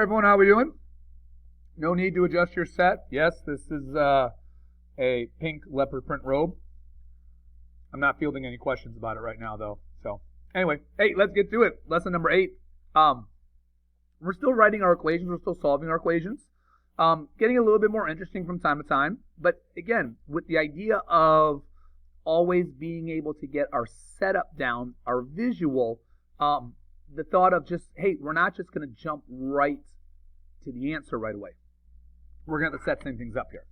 everyone, how we doing? No need to adjust your set. Yes, this is a pink leopard print robe. I'm not fielding any questions about it right now, though. So, anyway, hey, let's get to it. Lesson number 8. We're still writing our equations. We're still solving our equations. Getting a little bit more interesting from time to time. But again, with the idea of always being able to get our setup down, our visual, the thought of just, hey, we're not just going to jump right to the answer right away. We're going to set some things up here.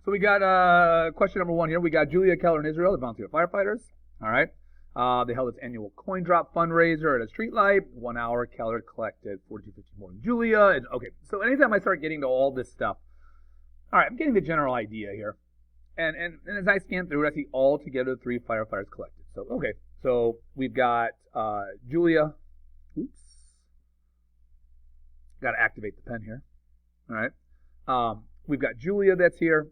So we got question number 1 here. We got Julia, Keller, and Israel, the volunteer firefighters. All right. They held its annual coin drop fundraiser at a street light. 1 hour, Keller collected $42.50 more than Julia. And, okay, so anytime I start getting to all this stuff, all right, I'm getting the general idea here. And as I scan through it, I see all together 3 firefighters collected. So, okay, so we've got Julia. Oops. Got to activate the pen here. All right. We've got Julia that's here.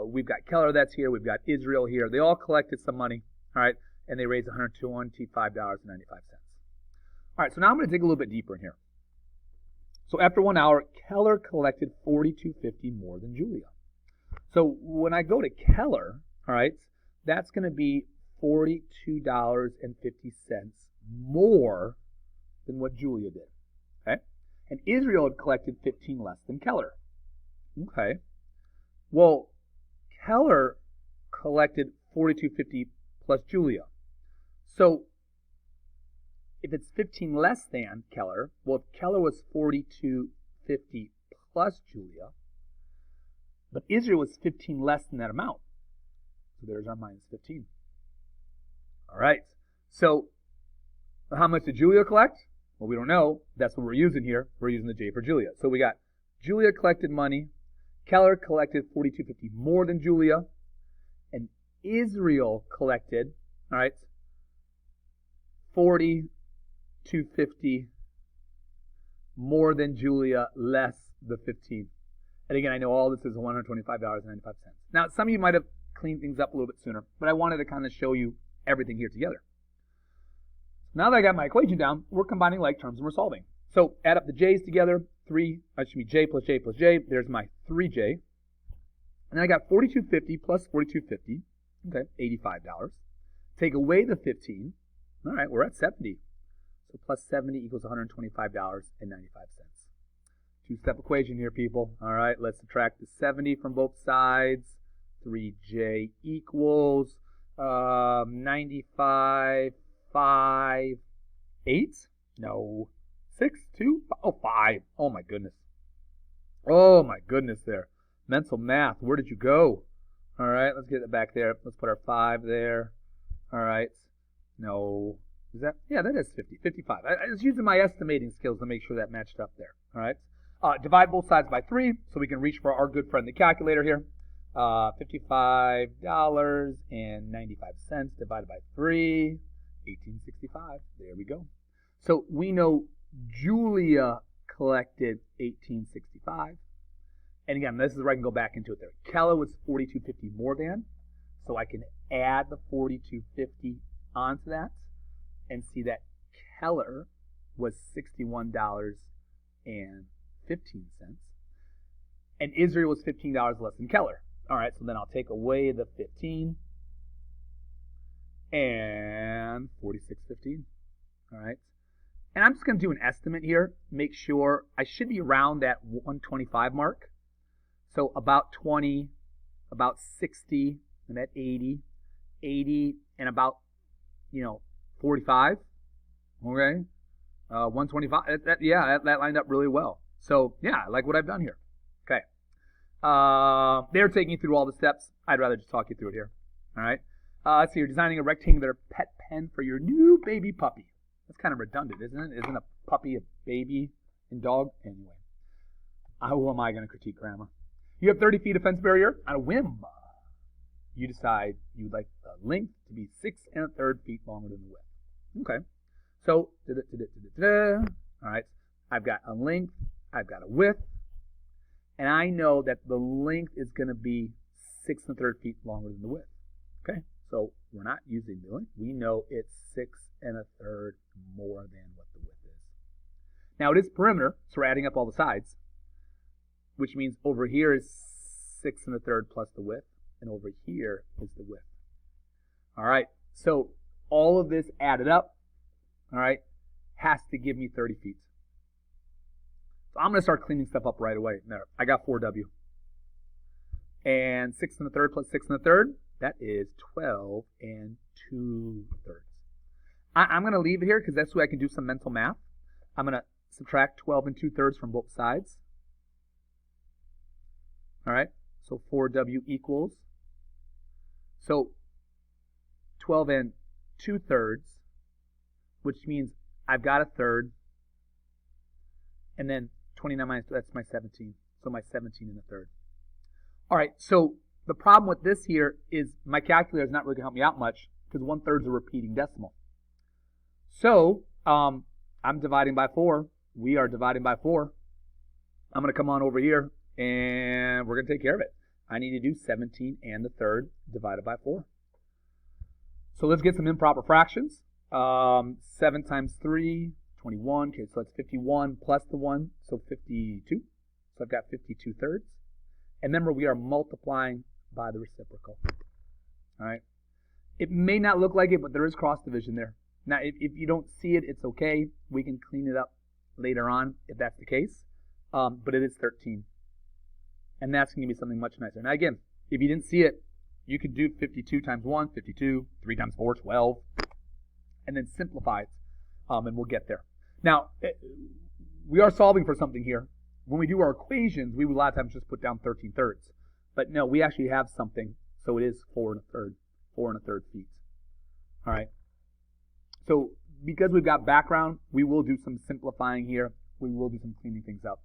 We've got Keller that's here. We've got Israel here. They all collected some money. All right. And they raised $125.95. All right. So now I'm going to dig a little bit deeper in here. So after 1 hour, Keller collected $42.50 more than Julia. So when I go to Keller, all right, that's going to be $42.50 more than what Julia did. Okay. And Israel had collected 15 less than Keller. Okay. Well, Keller collected $42.50 plus Julia. So if it's 15 less than Keller, well, if Keller was $42.50 plus Julia, but Israel was 15 less than that amount. So there's our minus 15. All right. So how much did Julia collect? Well, we don't know. That's what we're using here. We're using the J for Julia. So we got Julia collected money. Keller collected $42.50 more than Julia. And Israel collected, all right, $42.50 more than Julia, less the 15. And again, I know all this is $125.95. Now, some of you might have cleaned things up a little bit sooner, but I wanted to kind of show you everything here together. Now that I got my equation down, we're combining like terms and we're solving. So add up the J's together. J plus J plus J. There's my 3J. And then I got $42.50 plus $42.50. Okay, $85. Take away the 15. All right, we're at 70. So plus 70 equals $125.95. Two-step equation here, people. All right, let's subtract the 70 from both sides. 3J equals 95, 5, 8? No. 6, 2, 5. Oh, my goodness. Oh, my goodness there. Mental math, where did you go? All right, let's get it back there. Let's put our 5 there. All right. No. Is that? Yeah, that is 50. 55. I was using my estimating skills to make sure that matched up there. All right. Divide both sides by 3 so we can reach for our good friend the calculator here. $55.95 divided by 3. $18.65. There we go. So we know Julia collected $18.65. And again, this is where I can go back into it there. Keller was $42.50 more than. So I can add the $42.50 onto that and see that Keller was $61.15. And Israel was $15 less than Keller. All right, so then I'll take away the 15 and $46.15. All right. And I'm just going to do an estimate here. Make sure I should be around that 125 mark. So about 20, about 60, and at 80, 80, and about, 45. Okay. 125. That lined up really well. So, yeah, I like what I've done here. Okay. They're taking you through all the steps. I'd rather just talk you through it here. All right. So you're designing a rectangular pet pen for your new baby puppy. That's kind of redundant, isn't it? Isn't a puppy a baby and dog? Anyway, who am I going to critique grammar? You have 30 feet of fence barrier. On a whim, you decide you'd like the length to be 6 1/3 feet longer than the width. Okay. So, all right. I've got a length. I've got a width. And I know that the length is going to be 6 1/3 feet longer than the width. Okay. So we're not using the length. We know it's 6 1/3 more than what the width is. Now it is perimeter, so we're adding up all the sides, which means over here is 6 1/3 plus the width, and over here is the width. All right, so all of this added up, all right, has to give me 30 feet. So I'm going to start cleaning stuff up right away. There, I got 4W. And 6 1/3 plus 6 1/3, that is 12 2/3. I'm going to leave it here because that's where I can do some mental math. I'm going to subtract 12 2/3 from both sides. All right, so 4W equals, so 12 2/3, which means I've got a third, and then 29 minus, that's my 17, so my 17 1/3. All right, so the problem with this here is my calculator is not really going to help me out much because 1/3 is a repeating decimal. So I'm dividing by 4. We are dividing by 4. I'm going to come on over here, and we're going to take care of it. I need to do 17 1/3 divided by 4. So let's get some improper fractions. 7 times 3, 21. Okay, so that's 51 plus the 1, so 52. So I've got 52/3. And remember, we are multiplying by the reciprocal. All right. It may not look like it, but there is cross division there. Now, if you don't see it, it's okay. We can clean it up later on if that's the case. But it is 13. And that's going to be something much nicer. Now, again, if you didn't see it, you could do 52 times 1, 52, 3 times 4, 12, and then simplify it, and we'll get there. Now, we are solving for something here. When we do our equations, we would a lot of times just put down 13/3. But no, we actually have something, so it is 4 1/3 feet. All right. So because we've got background, we will do some simplifying here. We will do some cleaning things up.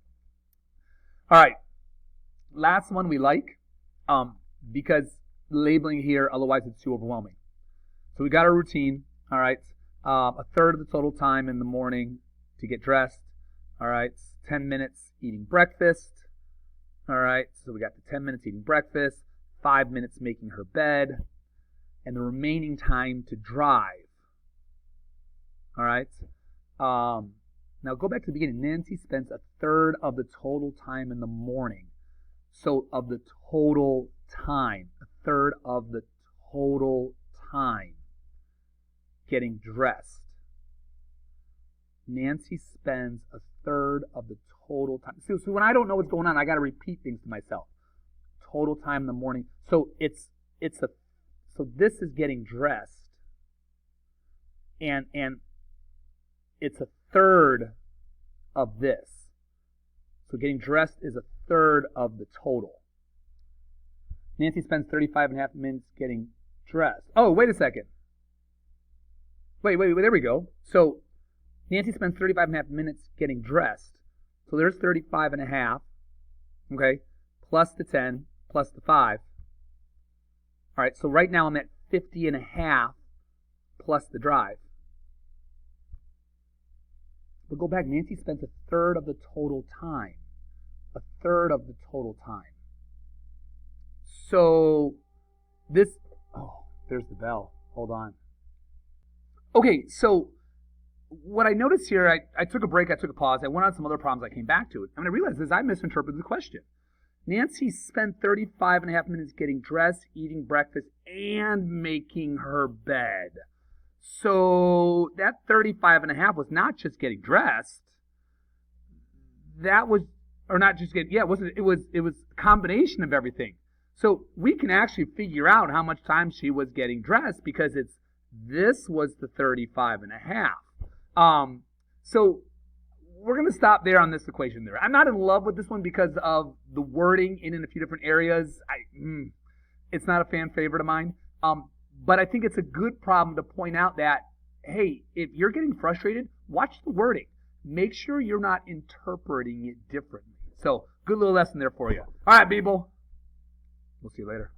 All right. Last one we like, because labeling here, otherwise it's too overwhelming. So we got our routine. All right. A third of the total time in the morning to get dressed. All right. 10 minutes eating breakfast. All right. So we got the 10 minutes eating breakfast, 5 minutes making her bed, and the remaining time to drive. All right. Now go back to the beginning. Nancy spends a third of the total time in the morning. So of the total time, a third of the total time getting dressed. Nancy spends a third of the total time. So when I don't know what's going on, I got to repeat things to myself. Total time in the morning. So so this is getting dressed, and it's a third of this. So getting dressed is a third of the total. Nancy spends 35.5 minutes getting dressed. Oh, wait a second. Wait, there we go. So Nancy spends 35.5 minutes getting dressed. So there's 35.5, okay, plus the 10, plus the 5. All right, so right now I'm at 50.5 plus the drive. But go back, Nancy spends a third of the total time. A third of the total time. So this, oh, there's the bell. Hold on. Okay, so what I noticed here, I took a break, I took a pause, I went on some other problems, I came back to it. And I realized is I misinterpreted the question. Nancy spent 35.5 minutes getting dressed, eating breakfast, and making her bed. So that 35.5 was not just getting dressed. That was, or not just getting, yeah, it wasn't. It was a combination of everything. So we can actually figure out how much time she was getting dressed because this was the 35.5. So we're going to stop there on this equation there. I'm not in love with this one because of the wording in a few different areas. It's not a fan favorite of mine. But I think it's a good problem to point out that, hey, if you're getting frustrated, watch the wording. Make sure you're not interpreting it differently. So good little lesson there for you. All right, people. We'll see you later.